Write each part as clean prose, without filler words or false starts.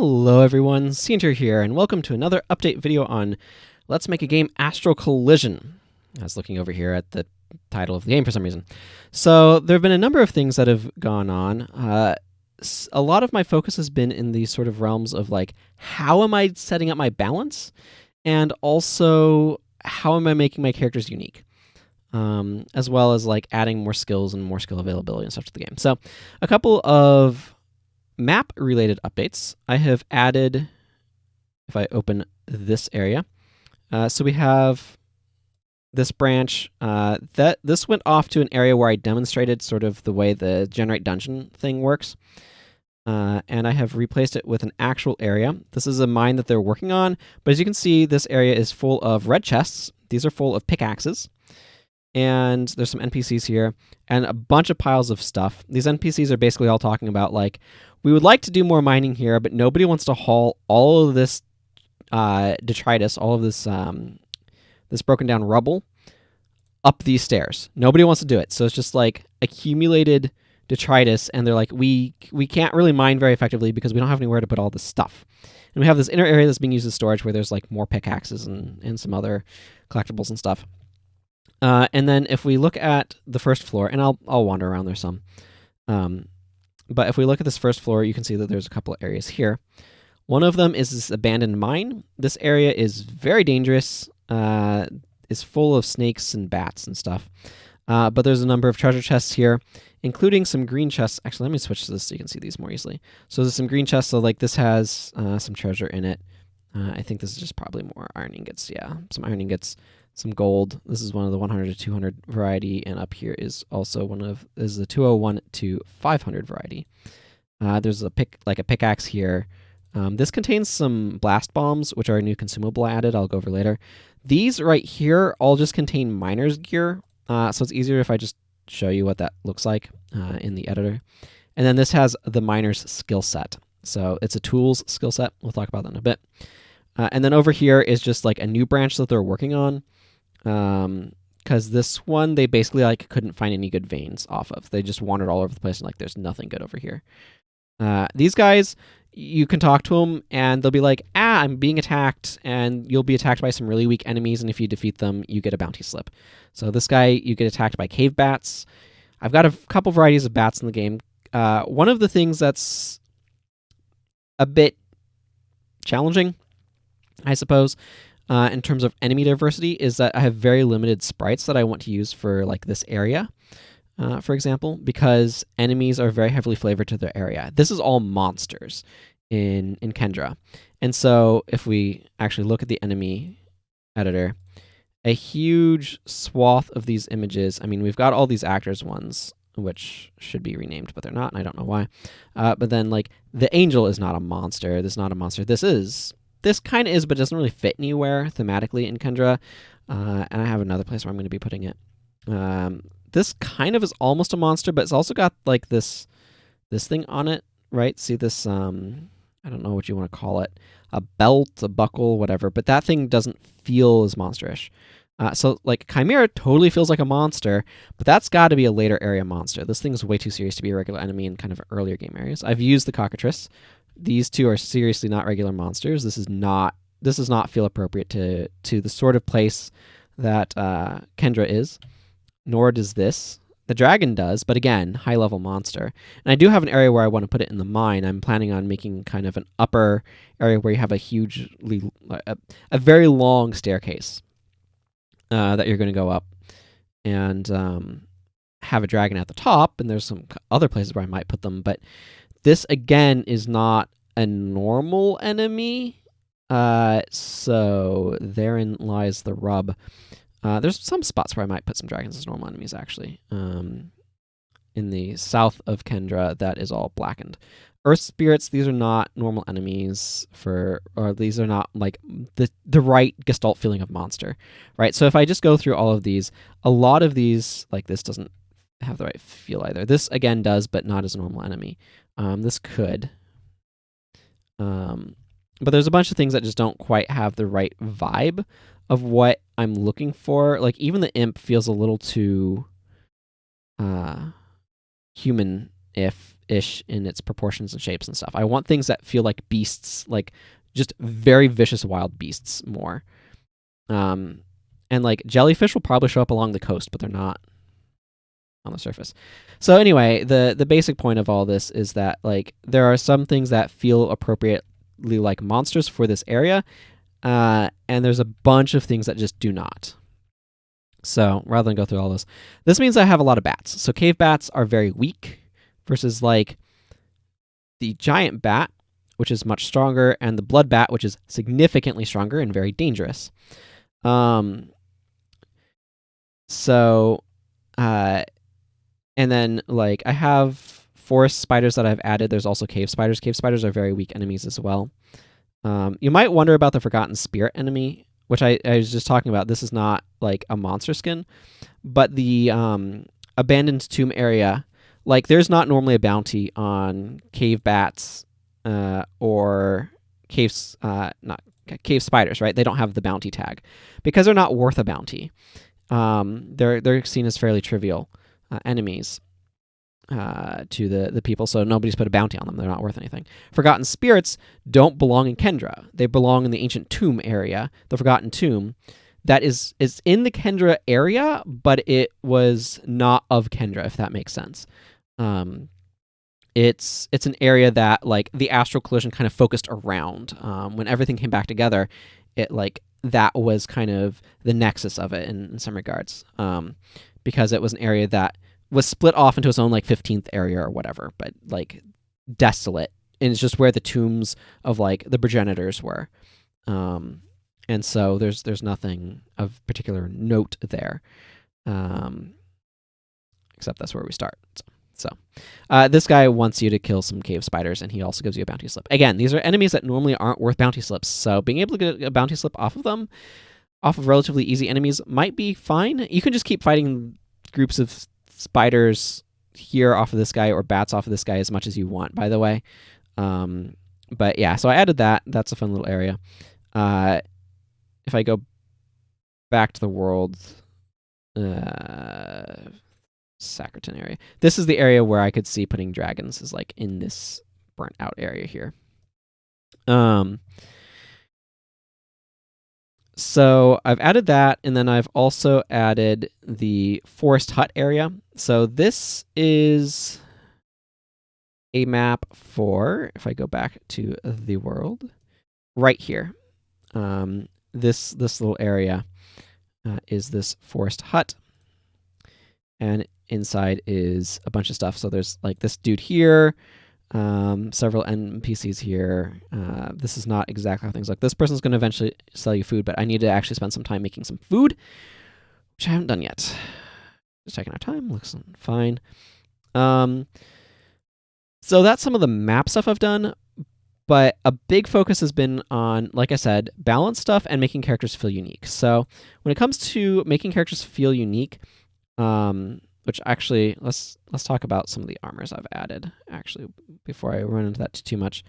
Hello everyone, Cienter here, and welcome to another update video on Let's Make a Game Astral Collision. I was looking over here at the title of the game for some reason. So there have been a number of things that have gone on. A lot of my focus has been in these sort of realms of like, how am I setting up my balance? And also, how am I making my characters unique? As well as like adding more skills and more skill availability and stuff to the game. So a couple of map-related updates. I have added, if I open this area, so we have this branch. This went off to an area where I demonstrated sort of the way the generate dungeon thing works, and I have replaced it with an actual area. This is a mine that they're working on, but as you can see, this area is full of red chests. These are full of pickaxes. And there's some NPCs here, and a bunch of piles of stuff. These NPCs are basically all talking about, like, we would like to do more mining here, but nobody wants to haul all of this detritus, all of this this broken down rubble up these stairs. Nobody wants to do it. So it's just like accumulated detritus, and they're like, we can't really mine very effectively because we don't have anywhere to put all this stuff. And we have this inner area that's being used as storage where there's like more pickaxes and some other collectibles and stuff. And then if we look at the first floor, and I'll wander around there some, but if we look at this first floor, you can see that there's a couple of areas here. One of them is this abandoned mine. This area is very dangerous, is full of snakes and bats and stuff, but there's a number of treasure chests here, including some green chests. Actually, let me switch to this so you can see these more easily. So there's some green chests, so like this has some treasure in it. I think this is just probably more iron ingots. Yeah, some iron ingots. Some gold. This is one of the 100 to 200 variety, and up here is also is the 201 to 500 variety. There's a pickaxe here. This contains some blast bombs, which are a new consumable added. I'll go over later. These right here all just contain miner's gear, so it's easier if I just show you what that looks like in the editor. And then this has the miner's skill set. So it's a tools skill set. We'll talk about that in a bit. And then over here is just like a new branch that they're working on. Because this one they basically like couldn't find any good veins off of. They just wandered all over the place and like there's nothing good over here. These guys, you can talk to them and they'll be like, I'm being attacked, and you'll be attacked by some really weak enemies, and if you defeat them, you get a bounty slip. So this guy, you get attacked by cave bats. I've got a couple varieties of bats in the game. One of the things that's a bit challenging, I suppose, in terms of enemy diversity, is that I have very limited sprites that I want to use for like this area, for example, because enemies are very heavily flavored to their area. This is all monsters in Kendra. And so if we actually look at the enemy editor, a huge swath of these images, I mean, we've got all these actors ones, which should be renamed, but they're not, and I don't know why. But then like the angel is not a monster. This is not a monster. This kind of is, but it doesn't really fit anywhere thematically in Kendra. And I have another place where I'm going to be putting it. This kind of is almost a monster, but it's also got like this thing on it, right? See this, I don't know what you want to call it. A belt, a buckle, whatever. But that thing doesn't feel as monsterish. So like Chimera totally feels like a monster, but that's got to be a later area monster. This thing is way too serious to be a regular enemy in kind of earlier game areas. I've used the cockatrice. These two are seriously not regular monsters. This does not feel appropriate to the sort of place that Kendra is, nor does this. The dragon does, but again, high-level monster. And I do have an area where I want to put it in the mine. I'm planning on making kind of an upper area where you have a very long staircase that you're going to go up, and have a dragon at the top, and there's some other places where I might put them, but this, again, is not a normal enemy, so therein lies the rub. There's some spots where I might put some dragons as normal enemies, actually. In the south of Kendra, that is all blackened. Earth spirits, these are not normal enemies or these are not like the right gestalt feeling of monster, right? So if I just go through all of these, a lot of these, like this doesn't have the right feel either. This, again, does, but not as a normal enemy. This could. But there's a bunch of things that just don't quite have the right vibe of what I'm looking for. Like, even the imp feels a little too human ish in its proportions and shapes and stuff. I want things that feel like beasts, like just very vicious wild beasts more. And like jellyfish will probably show up along the coast, but they're not on the surface. So anyway, the basic point of all this is that like there are some things that feel appropriately like monsters for this area, and there's a bunch of things that just do not. So rather than go through all this means I have a lot of bats. So cave bats are very weak versus like the giant bat, which is much stronger, and the blood bat, which is significantly stronger and very dangerous. And then like I have forest spiders that I've added. There's also cave spiders. Cave spiders are very weak enemies as well. You might wonder about the Forgotten Spirit enemy, which I was just talking about. This is not like a monster skin, but the abandoned tomb area, like there's not normally a bounty on cave bats or caves, not cave spiders, right? They don't have the bounty tag because they're not worth a bounty. They're seen as fairly trivial enemies to the people, so nobody's put a bounty on them. They're not worth anything. Forgotten Spirits don't belong in Kendra. They belong in the ancient tomb area, the Forgotten Tomb. That is in the Kendra area, but it was not of Kendra, if that makes sense. It's an area that like the Astral Collision kind of focused around. When everything came back together, it like that was kind of the nexus of it in some regards, because it was an area that was split off into its own like 15th area or whatever, but like desolate, and it's just where the tombs of like the progenitors were. And so there's nothing of particular note there, except that's where we start. So this guy wants you to kill some cave spiders, and he also gives you a bounty slip. Again, these are enemies that normally aren't worth bounty slips, so being able to get a bounty slip off of them, off of relatively easy enemies, might be fine. You can just keep fighting groups of spiders here off of this guy or bats off of this guy as much as you want, by the way. But yeah, so I added that. That's a fun little area. If I go back to the world, Sacriton area. This is the area where I could see putting dragons, is like in this burnt out area here. So I've added that, and then I've also added the forest hut area. So this is a map for, if I go back to the world, right here. This little area is this forest hut, and inside is a bunch of stuff. So there's like this dude here, several NPCs here. This is not exactly how things look. This person's going to eventually sell you food, but I need to actually spend some time making some food, which I haven't done yet. Just checking our time. Looks fine. So that's some of the map stuff I've done, but a big focus has been on, like I said, balance stuff and making characters feel unique. So when it comes to making characters feel unique, which actually, let's talk about some of the armors I've added, actually, before I run into that too much.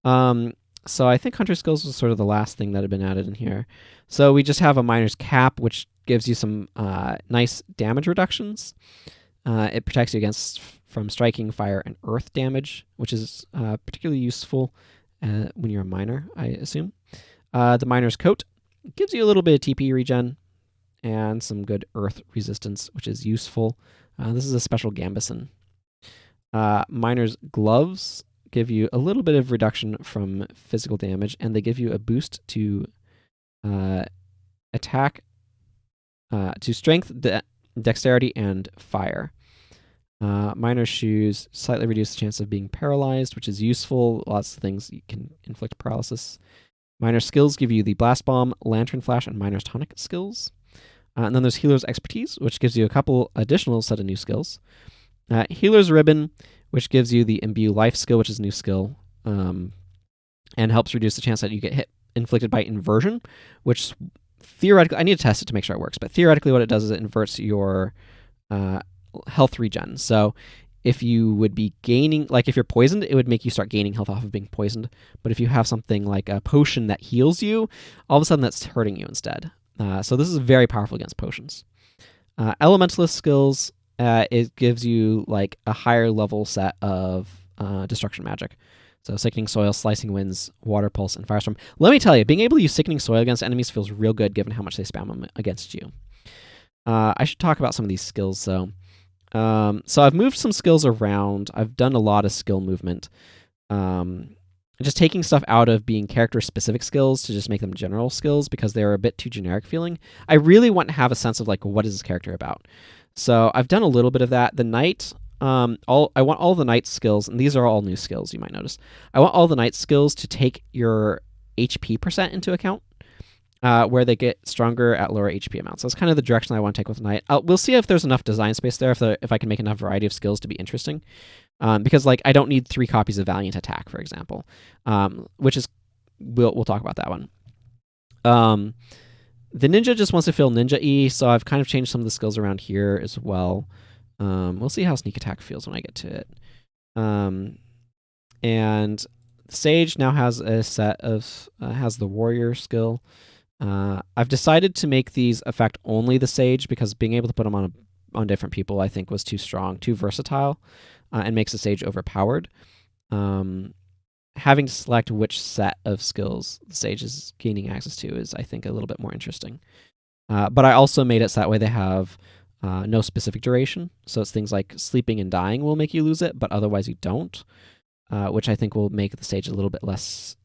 So I think Hunter Skills was sort of the last thing that had been added in here. So we just have a Miner's Cap, which gives you some nice damage reductions. It protects you from striking, fire, and earth damage, which is particularly useful when you're a miner, I assume. The Miner's Coat gives you a little bit of TP regen and some good earth resistance, which is useful. This is a special Gambeson. Miner's Gloves give you a little bit of reduction from physical damage, and they give you a boost to attack, to strength, dexterity, and fire. Miner's Shoes slightly reduce the chance of being paralyzed, which is useful. Lots of things you can inflict paralysis. Miner's Skills give you the Blast Bomb, Lantern Flash, and Miner's Tonic skills. And then there's Healer's Expertise, which gives you a couple additional set of new skills. Healer's Ribbon, which gives you the Imbue Life skill, which is a new skill, and helps reduce the chance that you get inflicted by inversion, which theoretically, I need to test it to make sure it works, but theoretically what it does is it inverts your health regen. So if you would be gaining, like if you're poisoned, it would make you start gaining health off of being poisoned. But if you have something like a potion that heals you, all of a sudden that's hurting you instead. So this is very powerful against potions. Elementalist skills, it gives you like a higher level set of destruction magic. So Sickening Soil, Slicing Winds, Water Pulse, and Firestorm. Let me tell you, being able to use Sickening Soil against enemies feels real good given how much they spam them against you. I should talk about some of these skills, though. So I've moved some skills around. I've done a lot of skill movement. Just taking stuff out of being character-specific skills to just make them general skills because they're a bit too generic feeling. I really want to have a sense of, like, what is this character about? So I've done a little bit of that. The Knight, I want all the Knight skills, and these are all new skills, you might notice. I want all the Knight skills to take your HP percent into account, where they get stronger at lower HP amounts. That's kind of the direction I want to take with the Knight. We'll see if there's enough design space there, if I can make enough variety of skills to be interesting. Because, like, I don't need 3 copies of Valiant Attack, for example, which is, we'll talk about that one. The Ninja just wants to feel Ninja-y, so I've kind of changed some of the skills around here as well. We'll see how Sneak Attack feels when I get to it. And Sage now has a set of, has the Warrior skill. I've decided to make these affect only the Sage because being able to put them on different people I think was too strong, too versatile, and makes the Sage overpowered. Having to select which set of skills the Sage is gaining access to is, I think, a little bit more interesting. But I also made it so that way they have no specific duration. So it's things like sleeping and dying will make you lose it, but otherwise you don't, which I think will make the Sage a little bit less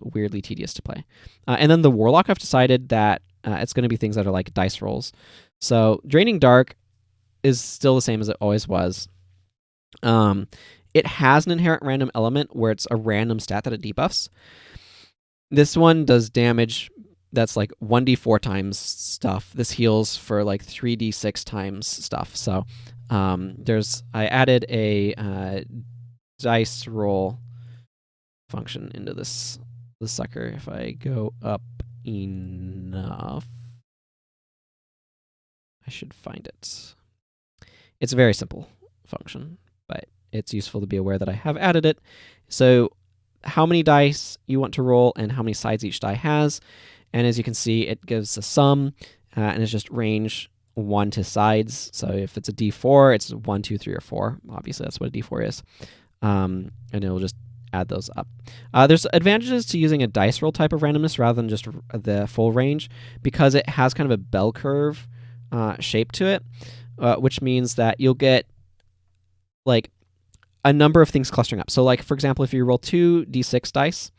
weirdly tedious to play. And then the Warlock, I've decided that it's going to be things that are like dice rolls. So Draining Dark is still the same as it always was. It has an inherent random element where it's a random stat that it debuffs. This one does damage that's like 1d4 times stuff. This heals for like 3d6 times stuff. So I added a dice roll function into this sucker. If I go up enough, I should find it. It's a very simple function, but it's useful to be aware that I have added it. So how many dice you want to roll and how many sides each die has. And as you can see, it gives a sum, and it's just range 1 to sides. So if it's a d4, it's 1, 2, 3, or 4. Obviously, that's what a d4 is. And it'll just add those up. There's advantages to using a dice roll type of randomness rather than just the full range because it has kind of a bell curve shape to it, which means that you'll get like a number of things clustering up. So like, for example, if you roll 2 d6 dice,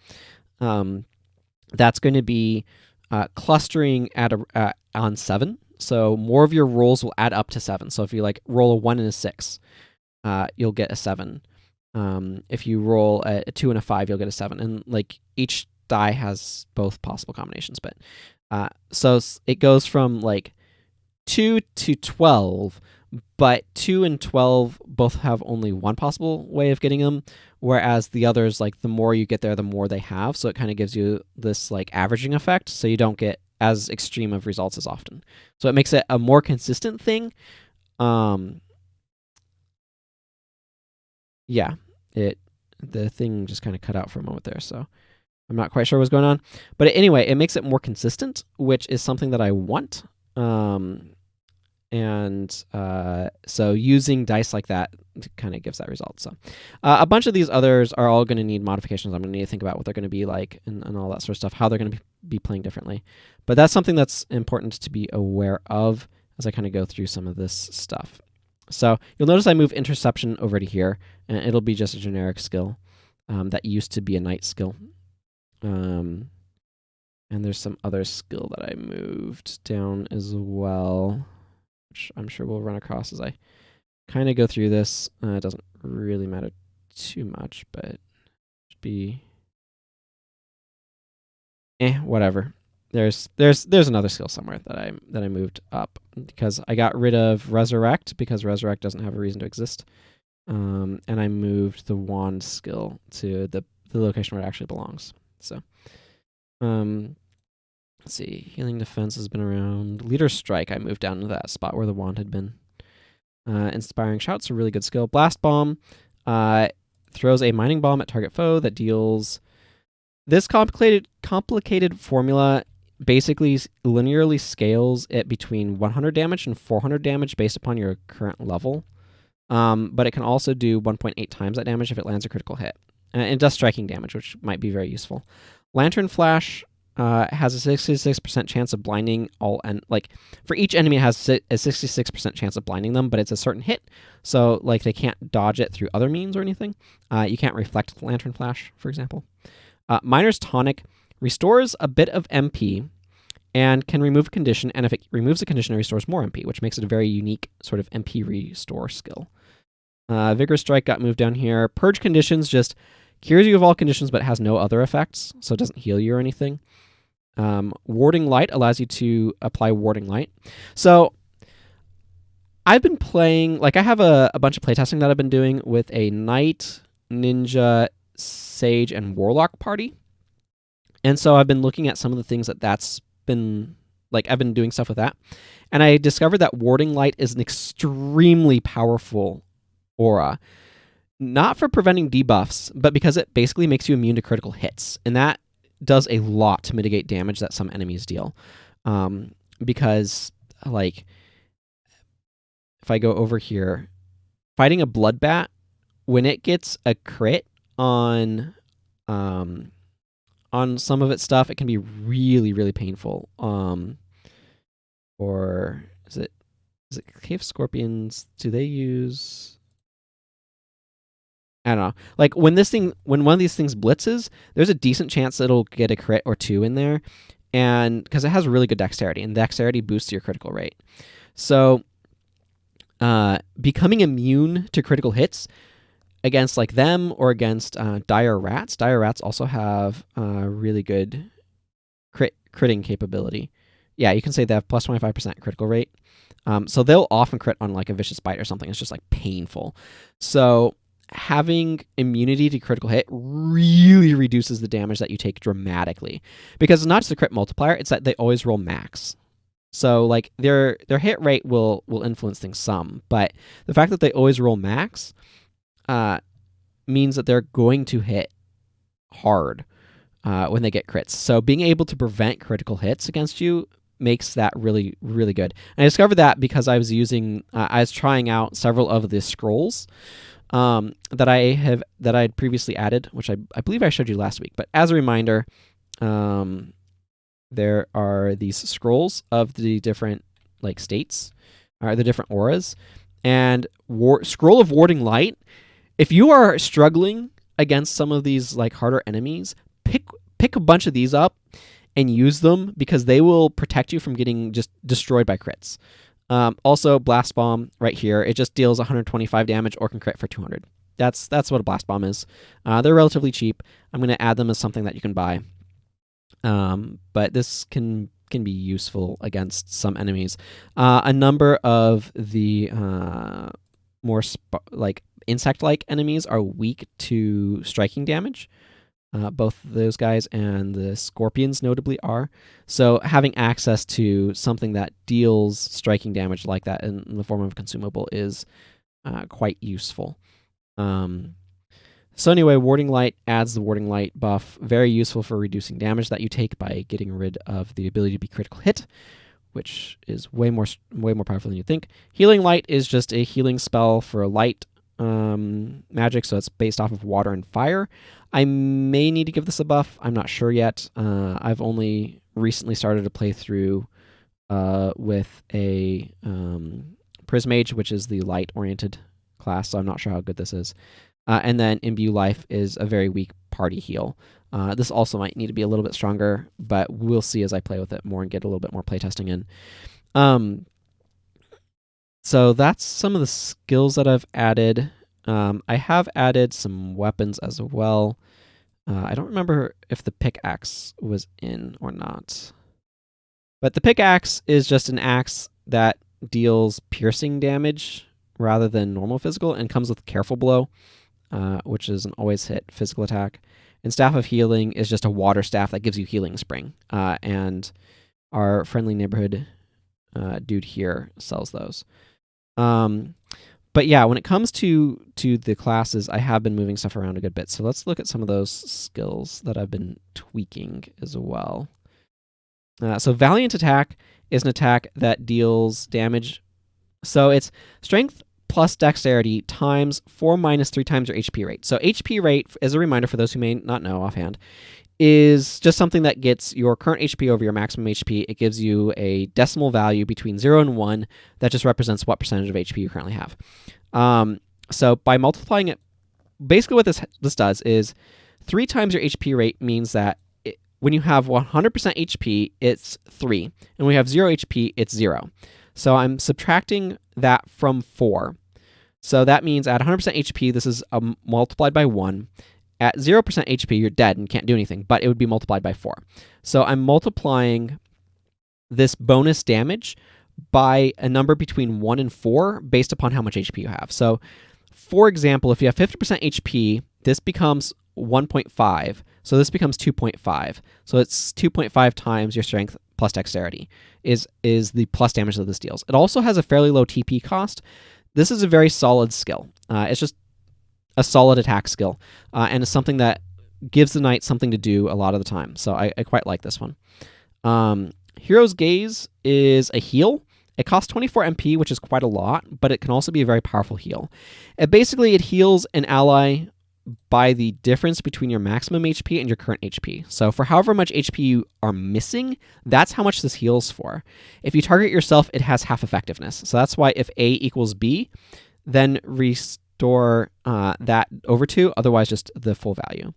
that's going to be clustering at on 7. So more of your rolls will add up to 7. So if you like roll a 1 and a 6, you'll get a 7. If you roll a 2 and a 5, you'll get a 7. And like each die has both possible combinations. But so it goes from like 2 to 12, but 2 and 12 both have only one possible way of getting them, whereas the others, like the more you get there, the more they have. So it kind of gives you this like averaging effect, so you don't get as extreme of results as often. So it makes it a more consistent thing. Yeah, the thing just kind of cut out for a moment there, so I'm not quite sure what's going on. But anyway, it makes it more consistent, which is something that I want. So using dice like that kind of gives that result. So a bunch of these others are all going to need modifications. I'm going to need to think about what they're going to be like and all that sort of stuff, how they're going to be playing differently. But that's something that's important to be aware of as I kind of go through some of this stuff. So you'll notice I move Interception over to here, and it'll be just a generic skill that used to be a Knight skill. And there's some other skill that I moved down as well, which I'm sure we'll run across as I kind of go through this. It doesn't really matter too much, but it should be whatever. There's another skill somewhere that I moved up because I got rid of Resurrect because Resurrect doesn't have a reason to exist, and I moved the Wand skill to the location where it actually belongs. So, let's see. Healing Defense has been around. Leader Strike I moved down to that spot where the Wand had been. Inspiring Shout's a really good skill. Blast Bomb throws a mining bomb at target foe that deals. This complicated formula basically linearly scales it between 100 damage and 400 damage based upon your current level. but it can also do 1.8 times that damage if it lands a critical hit. And it does striking damage, which might be very useful. Lantern Flash has a 66% chance of blinding all, and like for each enemy, it has a 66% chance of blinding them, but it's a certain hit, so like they can't dodge it through other means or anything. You can't reflect Lantern Flash, for example. Miner's Tonic restores a bit of MP and can remove a condition, and if it removes a condition, it restores more MP, which makes it a very unique sort of MP restore skill. Vigorous Strike got moved down here. Purge Conditions just cures you of all conditions, but has no other effects, so it doesn't heal you or anything. Warding Light allows you to apply Warding Light. So I've been playing, like I have a bunch of playtesting that I've been doing with a Knight, Ninja, Sage, and Warlock party. And so I've been looking at some of the things that's been, like I've been doing stuff with that. And I discovered that Warding Light is an extremely powerful aura. Not for preventing debuffs, but because it basically makes you immune to critical hits. And that does a lot to mitigate damage that some enemies deal. Because, like, if I go over here, fighting a Bloodbat, when it gets a crit on some of its stuff, it can be really, really painful. Or is it Cave Scorpions? Do they use... I don't know. Like when one of these things blitzes, there's a decent chance it'll get a crit or two in there, and because it has really good dexterity, and dexterity boosts your critical rate. So, becoming immune to critical hits against like them or against dire rats. Dire rats also have really good critting capability. Yeah, you can say they have plus 25% critical rate. So they'll often crit on like a vicious bite or something. It's just like painful. So having immunity to critical hit really reduces the damage that you take dramatically, because it's not just a crit multiplier, it's that they always roll max. So like their hit rate will influence things some, but the fact that they always roll max means that they're going to hit hard when they get crits. So being able to prevent critical hits against you makes that really, really good. And I discovered that because I was trying out several of the scrolls that I'd previously added, which I believe I showed you last week. But as a reminder, there are these scrolls of the different like states, or the different auras, and Scroll of Warding Light. If you are struggling against some of these like harder enemies, pick a bunch of these up and use them, because they will protect you from getting just destroyed by crits. Also, Blast Bomb right here, it just deals 125 damage or can crit for 200. That's what a Blast Bomb is. They're relatively cheap. I'm going to add them as something that you can buy. But this can be useful against some enemies. A number of the more like insect-like enemies are weak to striking damage. Both those guys and the scorpions notably are. So having access to something that deals striking damage like that in the form of a consumable is quite useful. So anyway, Warding Light adds the Warding Light buff. Very useful for reducing damage that you take by getting rid of the ability to be critical hit, which is way more powerful than you think. Healing Light is just a healing spell for a light magic, so it's based off of water and fire. I may need to give this a buff. I'm not sure yet. I've only recently started to play through with a Prismage, which is the light-oriented class, so I'm not sure how good this is. And then Imbue Life is a very weak party heal. This also might need to be a little bit stronger, but we'll see as I play with it more and get a little bit more playtesting in. So that's some of the skills that I've added. I have added some weapons as well. I don't remember if the pickaxe was in or not. But the pickaxe is just an axe that deals piercing damage rather than normal physical, and comes with Careful Blow, which is an always hit physical attack. And Staff of Healing is just a water staff that gives you Healing Spring. And our friendly neighborhood dude here sells those. But yeah, when it comes to the classes, I have been moving stuff around a good bit. So let's look at some of those skills that I've been tweaking as well. So Valiant Attack is an attack that deals damage. So it's strength plus dexterity times 4 minus 3 times your HP rate. So HP rate, as a reminder for those who may not know offhand, is just something that gets your current HP over your maximum HP. It gives you a decimal value between 0 and 1 that just represents what percentage of HP you currently have. So by multiplying it, basically what this does is 3 times your HP rate means that when you have 100% HP, it's 3. And when you have 0 HP, it's 0. So I'm subtracting that from 4. So that means at 100% HP, this is multiplied by 1. At 0% HP, you're dead and can't do anything, but it would be multiplied by 4. So I'm multiplying this bonus damage by a number between 1 and 4 based upon how much HP you have. So, for example, if you have 50% HP, this becomes 1.5. So this becomes 2.5. So it's 2.5 times your strength plus dexterity is the plus damage that this deals. It also has a fairly low TP cost. This is a very solid skill. It's just a solid attack skill, and it's something that gives the knight something to do a lot of the time. So I quite like this one. Hero's Gaze is a heal. It costs 24 MP, which is quite a lot, but it can also be a very powerful heal. It heals an ally by the difference between your maximum HP and your current HP. So for however much HP you are missing, that's how much this heals for. If you target yourself, it has half effectiveness. So that's why if A equals B, then restore that over 2, otherwise just the full value.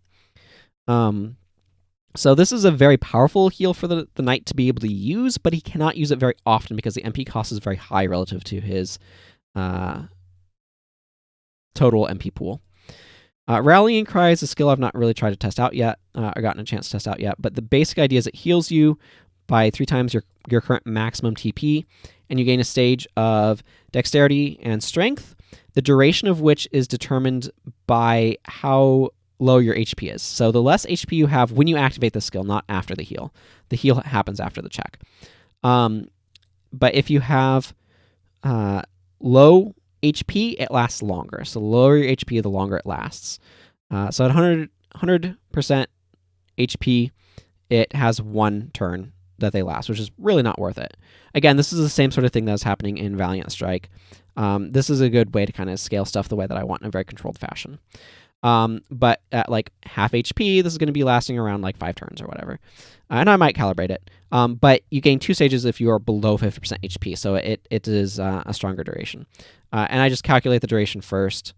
So this is a very powerful heal for the knight to be able to use, but he cannot use it very often because the MP cost is very high relative to his total MP pool. Rallying Cry is a skill I've not really tried to test out yet, or gotten a chance to test out yet, but the basic idea is it heals you by 3 times your current maximum TP, and you gain a stage of dexterity and strength, the duration of which is determined by how low your HP is. So the less HP you have when you activate the skill, not after the heal. The heal happens after the check. But if you have low HP, it lasts longer. So the lower your HP, the longer it lasts. So at 100% HP, it has 1 turn that they last, which is really not worth it. Again, this is the same sort of thing that's happening in Valiant Strike. This is a good way to kind of scale stuff the way that I want in a very controlled fashion. But at like half HP, this is going to be lasting around like 5 turns or whatever. And I might calibrate it. But you gain 2 stages if you are below 50% HP, so it is a stronger duration. And I just calculate the duration first.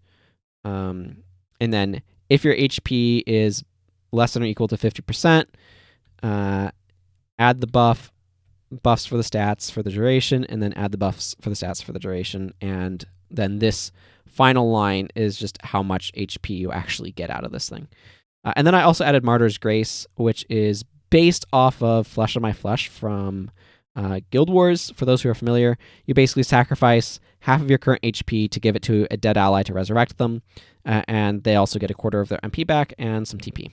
And then if your HP is less than or equal to 50%, add the buffs for the stats for the duration, and then add the buffs for the stats for the duration, and then this final line is just how much HP you actually get out of this thing. And then I also added Martyr's Grace, which is based off of Flesh of My Flesh from Guild Wars. For those who are familiar, you basically sacrifice half of your current HP to give it to a dead ally to resurrect them, and they also get a quarter of their MP back and some TP.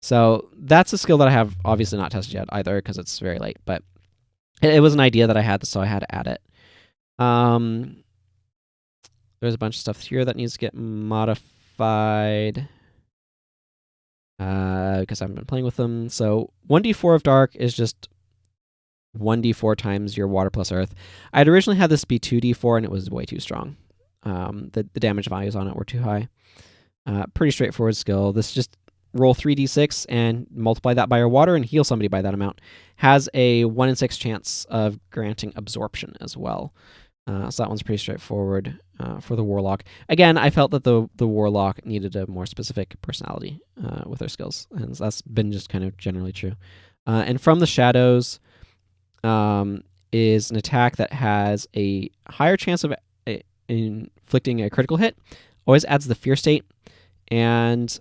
So that's a skill that I have obviously not tested yet either because it's very late, but it was an idea that I had, so I had to add it. There's a bunch of stuff here that needs to get modified because I haven't been playing with them. So 1d4 of Dark is just 1d4 times your water plus earth. I'd originally had this be 2d4 and it was way too strong. The damage values on it were too high. Pretty straightforward skill. This just roll 3d6 and multiply that by your water and heal somebody by that amount. Has a 1 in 6 chance of granting absorption as well. So that one's pretty straightforward for the Warlock. Again, I felt that the Warlock needed a more specific personality with their skills, and that's been just kind of generally true. And From the Shadows is an attack that has a higher chance of inflicting a critical hit, always adds the fear state, and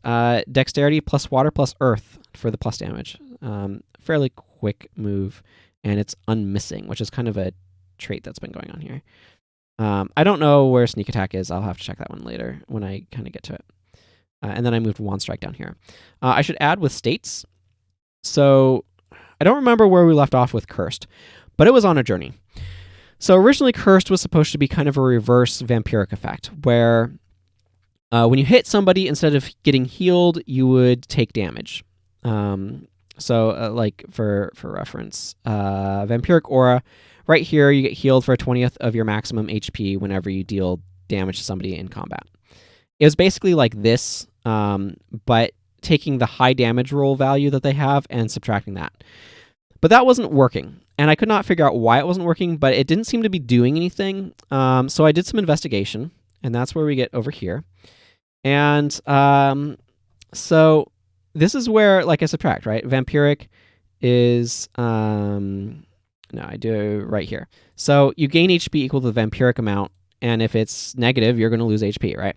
dexterity plus water plus earth for the plus damage. Fairly quick move, and it's unmissing, which is kind of a trait that's been going on here. I don't know where sneak attack is. I'll have to check that one later when I kind of get to it. And then I moved Wand Strike down here. I should add with states. So I don't remember where we left off with Cursed, but it was on a journey. So originally Cursed was supposed to be kind of a reverse vampiric effect, where when you hit somebody, instead of getting healed, you would take damage. So like for reference, Vampiric Aura, right here you get healed for a 20th of your maximum HP whenever you deal damage to somebody in combat. It was basically like this, but taking the high damage roll value that they have and subtracting that. But that wasn't working, and I could not figure out why it wasn't working, but it didn't seem to be doing anything. So I did some investigation, and that's where we get over here. And so this is where, like, I subtract, right? Vampiric is, no, I do right here. So you gain HP equal to the vampiric amount, and if it's negative, you're going to lose HP, right?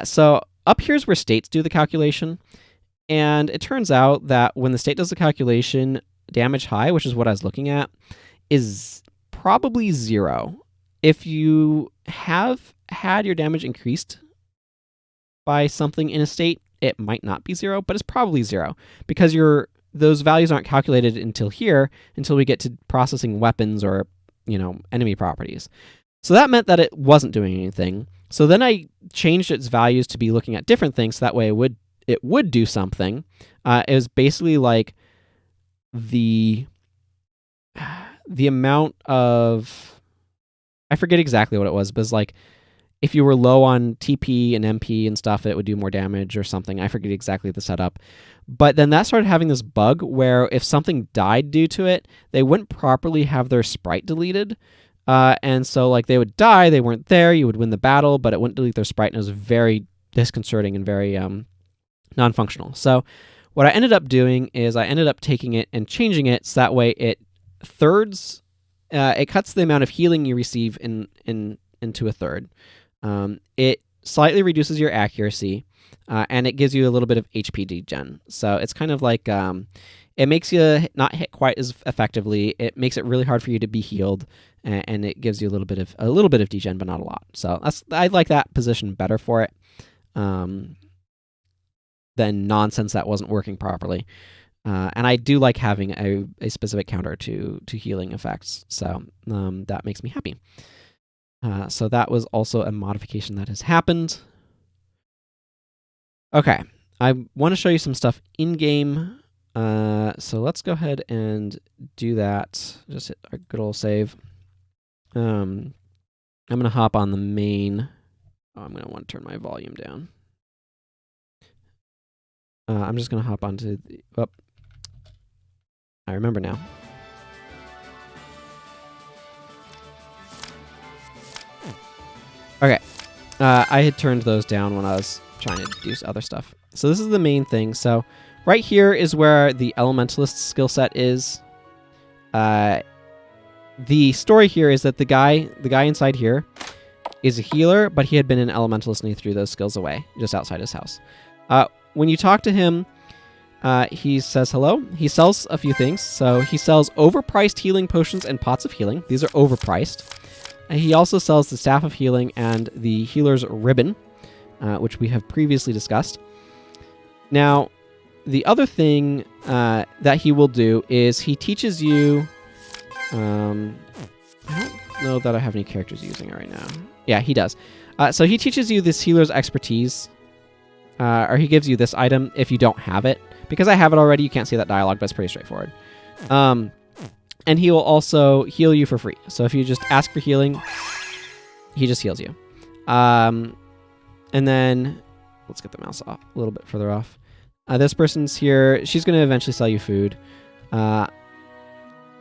So up here's where states do the calculation, and it turns out that when the state does the calculation, damage high, which is what I was looking at, is probably 0. If you have had your damage increased by something in a state, it might not be 0, but it's probably 0 because those values aren't calculated until here, until we get to processing weapons or, enemy properties. So that meant that it wasn't doing anything. So then I changed its values to be looking at different things, so that way it would do something. It was basically like the amount of, I forget exactly what it was, but it's like if you were low on TP and MP and stuff, it would do more damage or something. I forget exactly the setup. But then that started having this bug where if something died due to it, they wouldn't properly have their sprite deleted. And so like they would die, they weren't there, you would win the battle, but it wouldn't delete their sprite, and it was very disconcerting and very non-functional. So what I ended up doing is I ended up taking it and changing it so that way it thirds, it cuts the amount of healing you receive into a third. It slightly reduces your accuracy, and it gives you a little bit of HP degen. So it's kind of like it makes you not hit quite as effectively. It makes it really hard for you to be healed, and it gives you a little bit of degen, but not a lot. So I like that position better for it than nonsense that wasn't working properly. And I do like having a specific counter to healing effects. So that makes me happy. So that was also a modification that has happened. Okay, I want to show you some stuff in-game. So let's go ahead and do that. Just hit our good old save. I'm going to hop on the main. Oh, I'm going to want to turn my volume down. I'm just going to hop onto the... Oh, I remember now. Okay. I had turned those down when I was trying to do other stuff. So this is the main thing. So right here is where the Elementalist skill set is. The story here is that the guy inside here is a healer, but he had been an Elementalist and he threw those skills away just outside his house. When you talk to him, he says hello. He sells a few things. So he sells overpriced healing potions and pots of healing. These are overpriced. And he also sells the Staff of Healing and the Healer's Ribbon, which we have previously discussed. Now, the other thing that he will do is he teaches you... I don't know that I have any characters using it right now. Yeah, he does. So he teaches you this Healer's Expertise, or he gives you this item if you don't have it. Because I have it already, you can't see that dialogue, but it's pretty straightforward. And he will also heal you for free. So if you just ask for healing, he just heals you. And then, let's get the mouse off a little bit further off. This person's here. She's going to eventually sell you food.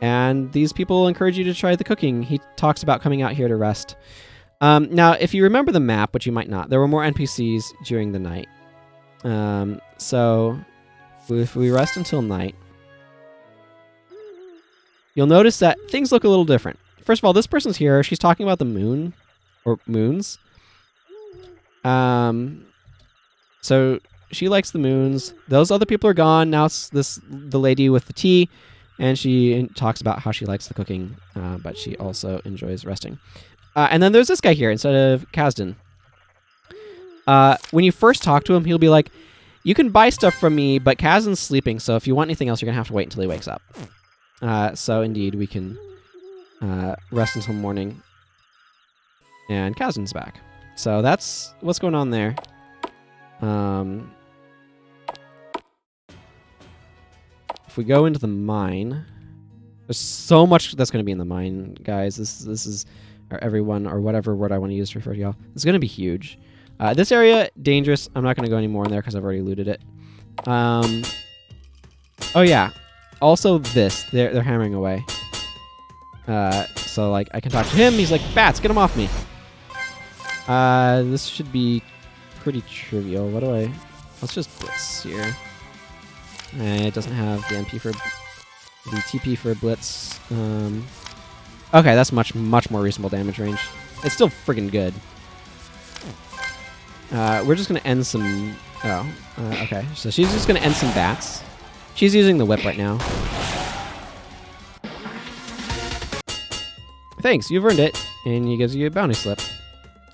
And these people encourage you to try the cooking. He talks about coming out here to rest. Now, if you remember the map, which you might not, there were more NPCs during the night. So if we rest until night, you'll notice that things look a little different. First of all, this person's here. She's talking about the moon, or moons. So she likes the moons. Those other people are gone. Now it's the lady with the tea, and she talks about how she likes the cooking, but she also enjoys resting. And then there's this guy here instead of Kazdan. When you first talk to him, he'll be like, you can buy stuff from me, but Kazdan's sleeping, so if you want anything else, you're going to have to wait until he wakes up. So indeed, we can rest until morning. And Kazdan's back. So that's what's going on there. If we go into the mine, there's so much that's going to be in the mine, guys. This is or everyone, or whatever word I want to use to refer to y'all. It's going to be huge. This area, dangerous. I'm not going to go any more in there because I've already looted it. Oh yeah. Also this. They're hammering away. So like I can talk to him. He's like, bats, get him off me. This should be pretty trivial. What do I... Let's just blitz here. It doesn't have the MP for... the TP for blitz. Okay, that's much more reasonable damage range. It's still friggin' good. We're just gonna end some... Oh, okay. So she's just gonna end some bats. She's using the whip right now. Thanks, you've earned it. And he gives you a bounty slip.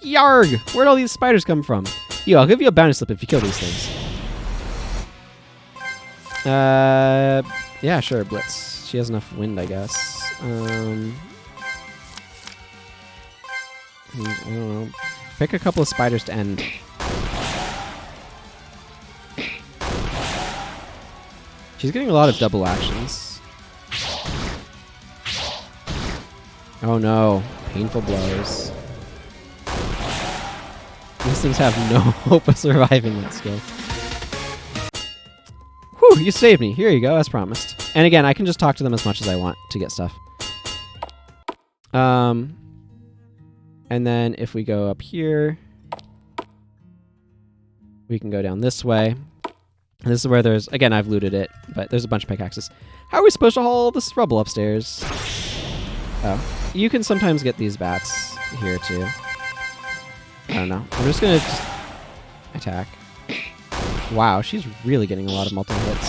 Yarg! Where'd all these spiders come from? Yo, I'll give you a bounty slip if you kill these things. Yeah, sure, blitz. She has enough wind, I guess. I don't know. Pick a couple of spiders to end. She's getting a lot of double actions. Oh no, painful blows. These things have no hope of surviving that skill. Whew, you saved me. Here you go, as promised. And again, I can just talk to them as much as I want to get stuff. And then if we go up here, we can go down this way. And this is where there's, again, I've looted it, but there's a bunch of pickaxes. How are we supposed to haul this rubble upstairs? Oh, you can sometimes get these bats here too. I don't know. I'm just gonna attack. Wow, she's really getting a lot of multiple hits.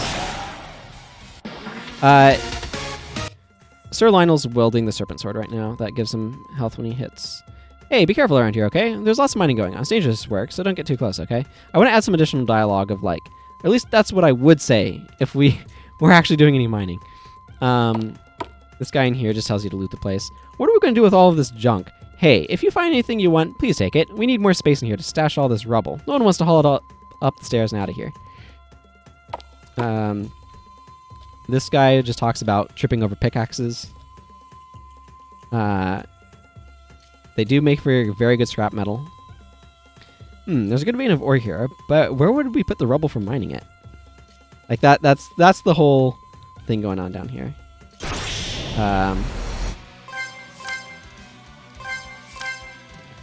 Sir Lionel's wielding the Serpent Sword right now. That gives him health when he hits. Hey, be careful around here, okay? There's lots of mining going on. It's dangerous work, so don't get too close, okay? I want to add some additional dialogue of like, or at least that's what I would say if we were actually doing any mining. This guy in here just tells you to loot the place. What are we going to do with all of this junk? Hey, if you find anything you want, please take it. We need more space in here to stash all this rubble. No one wants to haul it all up the stairs and out of here. This guy just talks about tripping over pickaxes. They do make for very good scrap metal. There's a good vein of ore here, but where would we put the rubble for mining it? Like that's the whole thing going on down here.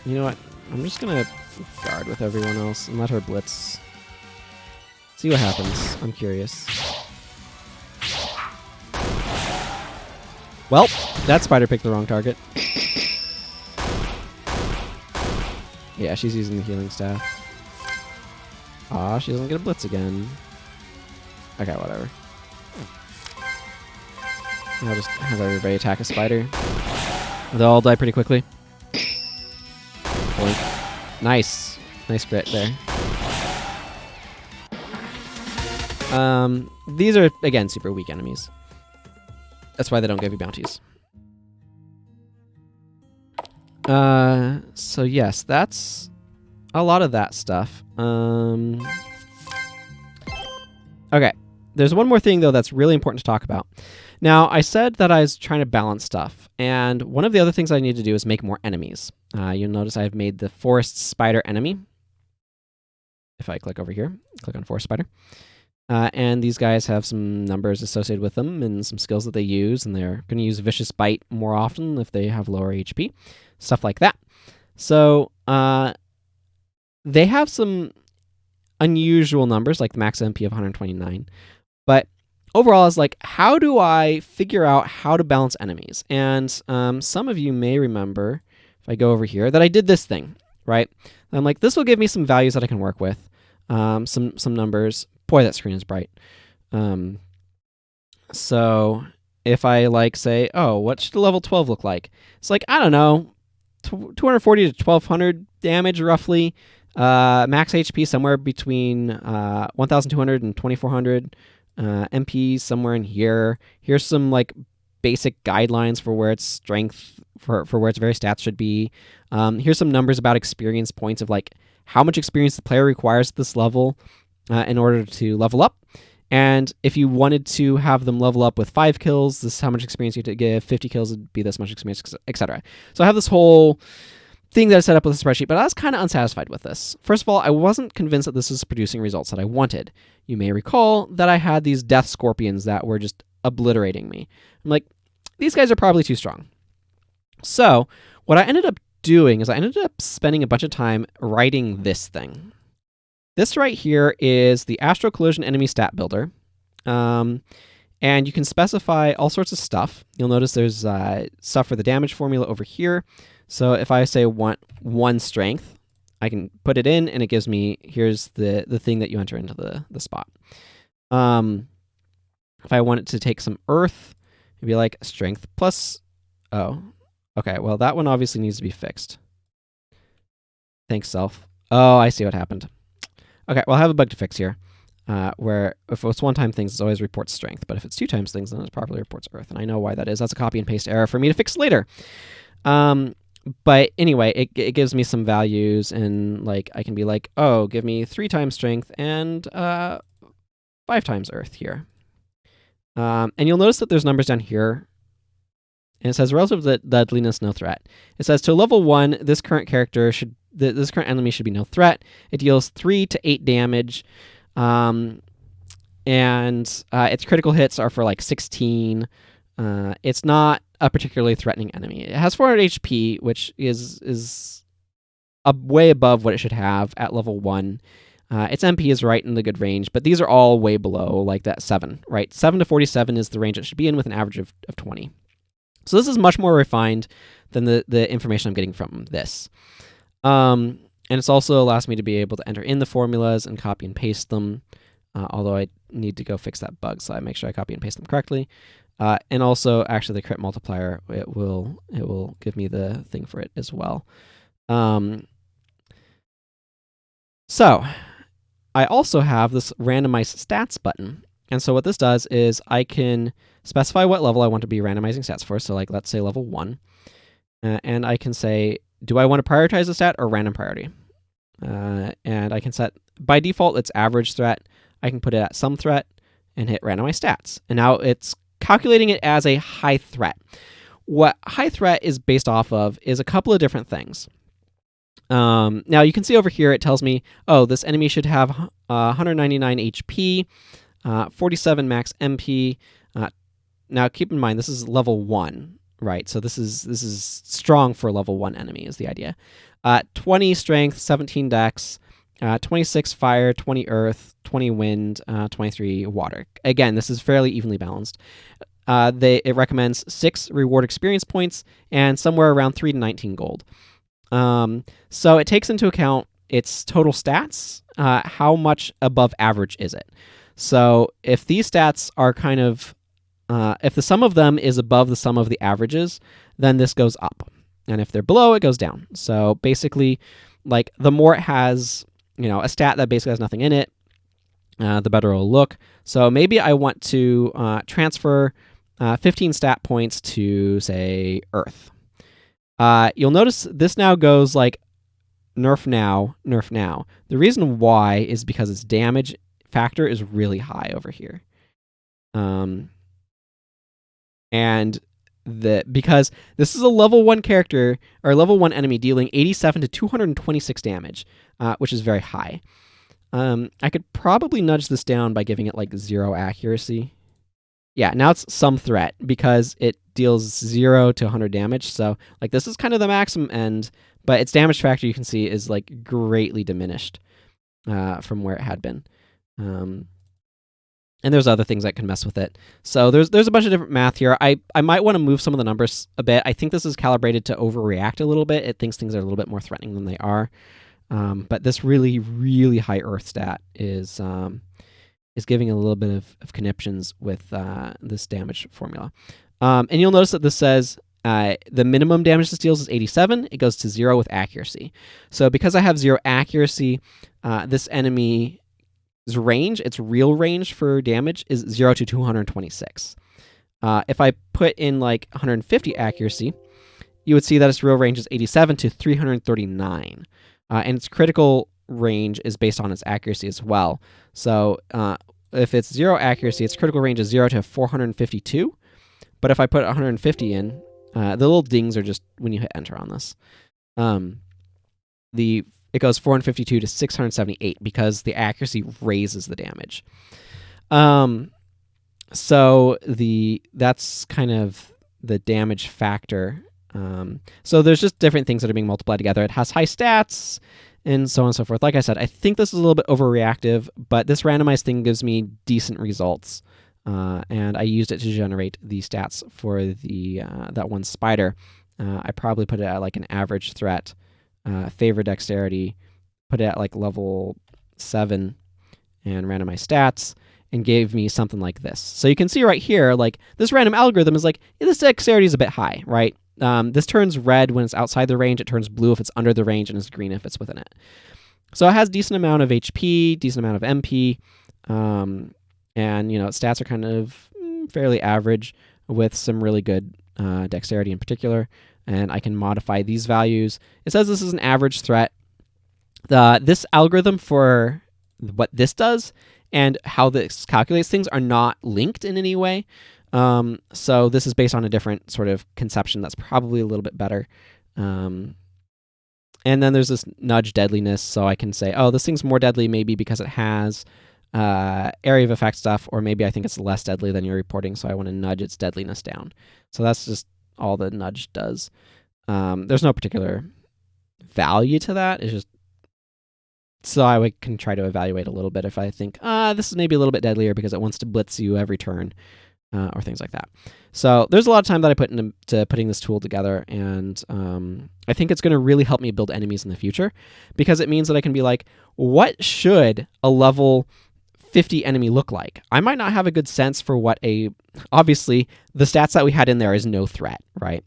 You know what? I'm just gonna guard with everyone else and let her blitz. See what happens. I'm curious. Well, that spider picked the wrong target. Yeah, she's using the healing staff. Aw, she doesn't get a blitz again. Okay, whatever. I'll just have everybody attack a spider. They'll all die pretty quickly. Boink. Nice. Nice crit there. These are, again, super weak enemies. That's why they don't give you bounties. So yes, that's a lot of that stuff. Okay. There's one more thing, though, that's really important to talk about. Now, I said that I was trying to balance stuff, and one of the other things I need to do is make more enemies. You'll notice I've made the forest spider enemy. If I click over here, click on forest spider. And these guys have some numbers associated with them and some skills that they use, and they're going to use Vicious Bite more often if they have lower HP. Stuff like that. So, they have some unusual numbers, like the max MP of 129. But overall, it's like, how do I figure out how to balance enemies? And some of you may remember, if I go over here, that I did this thing, right? I'm like, this will give me some values that I can work with, some numbers. Boy, that screen is bright. So if I like say, oh, what should a level 12 look like? It's like, I don't know, 240 to 1200 damage roughly. Max HP somewhere between 1200 and 2400. MP somewhere in here. Here's some like basic guidelines for where its strength, for where its various stats should be. Here's some numbers about experience points of like how much experience the player requires at this level in order to level up. And if you wanted to have them level up with 5 kills, this is how much experience you have to give. 50 kills would be this much experience, etc. So I have this whole thing that I set up with a spreadsheet, but I was kind of unsatisfied with this. First of all, I wasn't convinced that this was producing results that I wanted. You may recall that I had these death scorpions that were just obliterating me. I'm like, these guys are probably too strong. So what I ended up doing is I ended up spending a bunch of time writing this thing. This right here is the Astral Collision Enemy Stat Builder. And you can specify all sorts of stuff. You'll notice there's stuff for the damage formula over here. So if I say want 1 strength, I can put it in, and it gives me, here's the thing that you enter into the spot. If I wanted to take some earth, it'd be like strength plus, oh, okay, well that one obviously needs to be fixed. Thanks, self. Oh, I see what happened. Okay, well I have a bug to fix here, where if it's 1-time things, it always reports strength, but if it's 2 times things, then it properly reports earth, and I know why that is. That's a copy and paste error for me to fix later. But anyway, it gives me some values, and like I can be like, oh, give me 3 times strength and 5 times earth here. And you'll notice that there's numbers down here, and it says relative deadliness, no threat. It says to level 1, this current character should, this current enemy should be no threat. It deals 3 to 8 damage, and its critical hits are for like 16. It's not a particularly threatening enemy. It has 400 HP, which is way above what it should have at level 1. Its MP is right in the good range, but these are all way below, like that 7, right? 7 to 47 is the range it should be in, with an average of 20. So this is much more refined than the information I'm getting from this. And it's also allows me to be able to enter in the formulas and copy and paste them, although I need to go fix that bug, so I make sure I copy and paste them correctly. And also, actually, the crit multiplier, it will give me the thing for it as well. So I also have this randomize stats button. And so what this does is I can specify what level I want to be randomizing stats for. So like, let's say level 1. And I can say, do I want to prioritize a stat or random priority? And I can set, by default, it's average threat. I can put it at some threat and hit randomize stats. And now it's calculating it as a high threat. What high threat is based off of is a couple of different things. Now you can see over here, it tells me, oh, this enemy should have 199 HP, 47 max MP. Now keep in mind, this is level 1, right? So this is strong for a level 1 enemy is the idea. 20 strength, 17 dex, 26 fire, 20 earth, 20 wind, 23 water. Again, this is fairly evenly balanced. It recommends 6 reward experience points and somewhere around 3 to 19 gold. So it takes into account its total stats. How much above average is it? So if these stats are kind of, if the sum of them is above the sum of the averages, then this goes up. And if they're below, it goes down. So basically, like the more it has, a stat that basically has nothing in it, the better it'll look. So maybe I want to transfer 15 stat points to, say, earth. You'll notice this now goes like nerf now, nerf now. The reason why is because its damage factor is really high over here. And because this is a level 1 character, or level 1 enemy dealing 87 to 226 damage, which is very high. I could probably nudge this down by giving it like 0 accuracy. Yeah, now it's some threat because it deals 0 to 100 damage. So like this is kind of the maximum end, but its damage factor you can see is like greatly diminished from where it had been. And there's other things that can mess with it. So there's a bunch of different math here. I might want to move some of the numbers a bit. I think this is calibrated to overreact a little bit. It thinks things are a little bit more threatening than they are. But this really, really high earth stat is giving a little bit of conniptions with this damage formula. And you'll notice that this says the minimum damage this deals is 87. It goes to 0 with accuracy. So because I have 0 accuracy, this enemy's range, its real range for damage, is 0 to 226. If I put in like 150 accuracy, you would see that its real range is 87 to 339. And its critical range is based on its accuracy as well. So if it's 0 accuracy, its critical range is 0 to 452. But if I put 150 in, the little dings are just when you hit enter on this. It goes 452 to 678 because the accuracy raises the damage. So that's kind of the damage factor. So there's just different things that are being multiplied together. It has high stats and so on and so forth. Like I said, I think this is a little bit overreactive, but this randomized thing gives me decent results. And I used it to generate the stats for that one spider. I probably put it at like an average threat, favor dexterity, put it at like level 7, and randomized stats, and gave me something like this. So you can see right here, like this random algorithm is like, this dexterity is a bit high, right? This turns red when it's outside the range, it turns blue if it's under the range, and it's green if it's within it. So it has decent amount of HP, decent amount of MP, and its stats are kind of fairly average with some really good dexterity in particular. And I can modify these values. It says this is an average threat. This algorithm for what this does and how this calculates things are not linked in any way. So this is based on a different sort of conception that's probably a little bit better. And then there's this nudge deadliness. So I can say, oh, this thing's more deadly maybe because it has area of effect stuff, or maybe I think it's less deadly than you're reporting, so I want to nudge its deadliness down. So that's just all the nudge does. There's no particular value to that. It's just so I can try to evaluate a little bit if I think, this is maybe a little bit deadlier because it wants to blitz you every turn, or things like that. So there's a lot of time that I put into putting this tool together, and I think it's going to really help me build enemies in the future, because it means that I can be like, what should a level 50 enemy look like? I might not have a good sense for what obviously the stats that we had in there is no threat, right?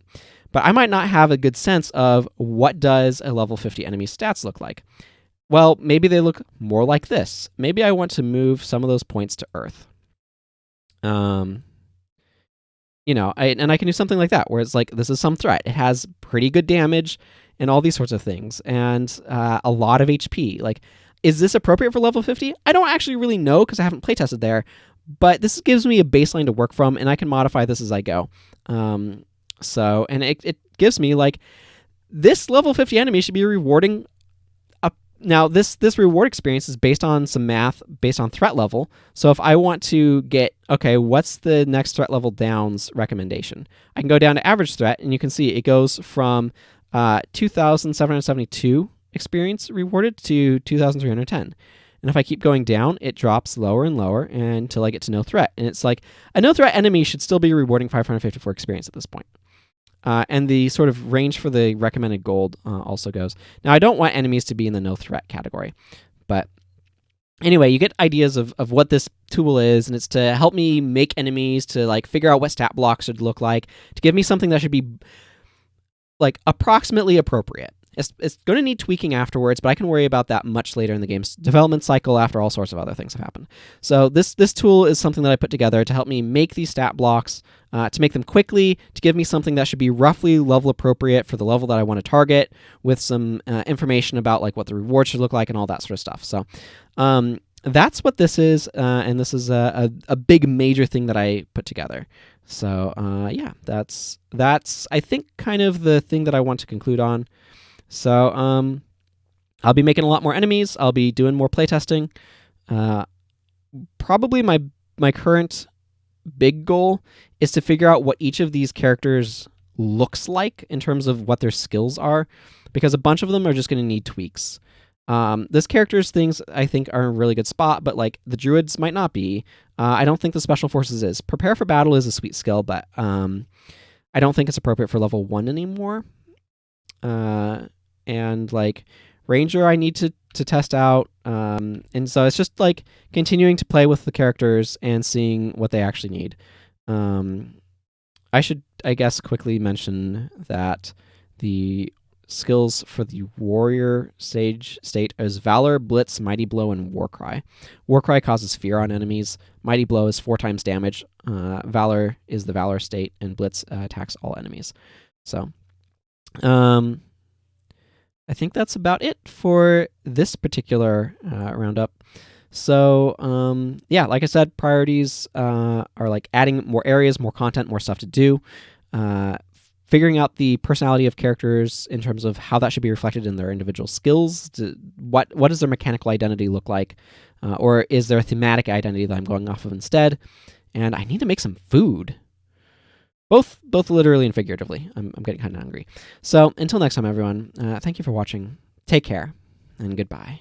But I might not have a good sense of what does a level 50 enemy stats look like. Well, maybe they look more like this. Maybe I want to move some of those points to Earth. And I can do something like that, where it's like, this is some threat. It has pretty good damage and all these sorts of things, and a lot of HP. Like, is this appropriate for level 50? I don't actually really know because I haven't playtested there, but this gives me a baseline to work from, and I can modify this as I go. And it gives me, like, this level 50 enemy should be rewarding. Now, this reward experience is based on some math based on threat level. So if I want to get, okay, what's the next threat level downs recommendation? I can go down to average threat, and you can see it goes from 2,772 experience rewarded to 2,310. And if I keep going down, it drops lower and lower until I get to no threat. And it's like, a no threat enemy should still be rewarding 554 experience at this point. And the sort of range for the recommended gold also goes. Now, I don't want enemies to be in the no threat category. But anyway, you get ideas of what this tool is, and it's to help me make enemies, to like figure out what stat blocks should look like, to give me something that should be like approximately appropriate. It's going to need tweaking afterwards, but I can worry about that much later in the game's development cycle after all sorts of other things have happened. So this tool is something that I put together to help me make these stat blocks, to make them quickly, to give me something that should be roughly level appropriate for the level that I want to target, with some information about like what the reward should look like and all that sort of stuff. So that's what this is, and this is a big major thing that I put together. So yeah, that's I think kind of the thing that I want to conclude on. So I'll be making a lot more enemies. I'll be doing more playtesting. Probably my current big goal is to figure out what each of these characters looks like in terms of what their skills are, because a bunch of them are just going to need tweaks. This character's things I think are in a really good spot, but like the druids might not be. I don't think the special forces is. Prepare for battle is a sweet skill, but I don't think it's appropriate for level 1 anymore. And like ranger I need to test out, and so it's just like continuing to play with the characters and seeing what they actually need. I should, I guess, quickly mention that the skills for the warrior stage state is Valor, Blitz, Mighty Blow, and Warcry. Warcry causes fear on enemies. Mighty Blow is 4 times damage. Valor is the Valor state, and Blitz attacks all enemies. So I think that's about it for this particular roundup. So yeah, like I said, priorities are like adding more areas, more content, more stuff to do. Figuring out the personality of characters in terms of how that should be reflected in their individual skills. What does their mechanical identity look like? Or is there a thematic identity that I'm going off of instead? And I need to make some food. Both literally and figuratively. I'm getting kind of hungry. So until next time, everyone, thank you for watching. Take care, and goodbye.